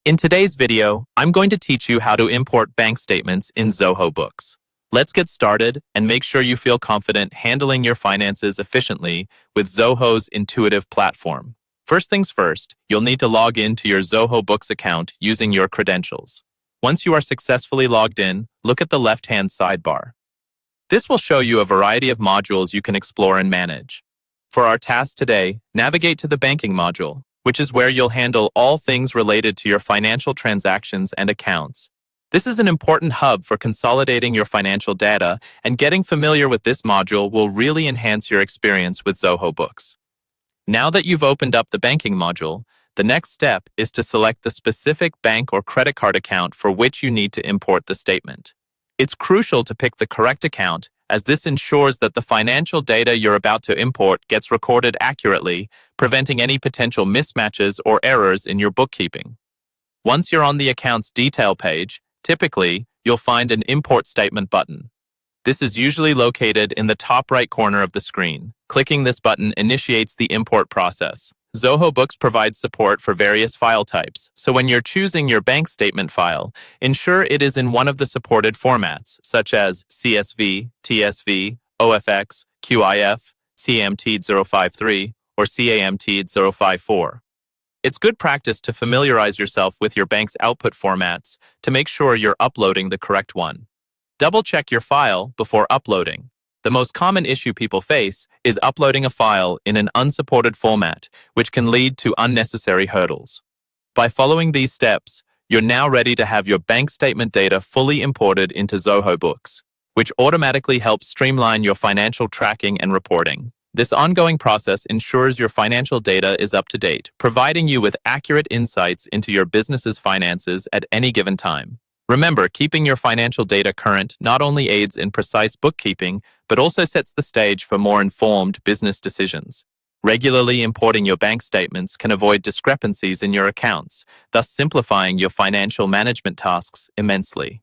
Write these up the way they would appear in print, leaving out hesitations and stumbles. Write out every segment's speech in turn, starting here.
In today's video, I'm going to teach you how to import bank statements in Zoho Books. Let's get started and make sure you feel confident handling your finances efficiently with Zoho's intuitive platform. First things first, you'll need to log in to your Zoho Books account using your credentials. Once you are successfully logged in, look at the left-hand sidebar. This will show you a variety of modules you can explore and manage. For our task today, navigate to the banking module, which is where you'll handle all things related to your financial transactions and accounts. This is an important hub for consolidating your financial data, and getting familiar with this module will really enhance your experience with Zoho Books. Now that you've opened up the banking module, the next step is to select the specific bank or credit card account for which you need to import the statement. It's crucial to pick the correct account, as this ensures that the financial data you're about to import gets recorded accurately, preventing any potential mismatches or errors in your bookkeeping. Once you're on the account's detail page, typically, you'll find an Import Statement button. This is usually located in the top right corner of the screen. Clicking this button initiates the import process. Zoho Books provides support for various file types, so when you're choosing your bank statement file, ensure it is in one of the supported formats, such as CSV, TSV, OFX, QIF, CAMT-053, or CAMT-054. It's good practice to familiarize yourself with your bank's output formats to make sure you're uploading the correct one. Double-check your file before uploading. The most common issue people face is uploading a file in an unsupported format, which can lead to unnecessary hurdles. By following these steps, you're now ready to have your bank statement data fully imported into Zoho Books, which automatically helps streamline your financial tracking and reporting. This ongoing process ensures your financial data is up to date, providing you with accurate insights into your business's finances at any given time. Remember, keeping your financial data current not only aids in precise bookkeeping, but also sets the stage for more informed business decisions. Regularly importing your bank statements can avoid discrepancies in your accounts, thus simplifying your financial management tasks immensely.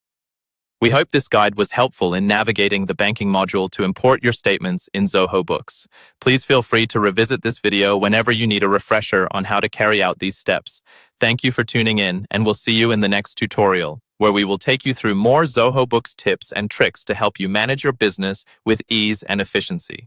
We hope this guide was helpful in navigating the banking module to import your statements in Zoho Books. Please feel free to revisit this video whenever you need a refresher on how to carry out these steps. Thank you for tuning in, and we'll see you in the next tutorial, where we will take you through more Zoho Books tips and tricks to help you manage your business with ease and efficiency.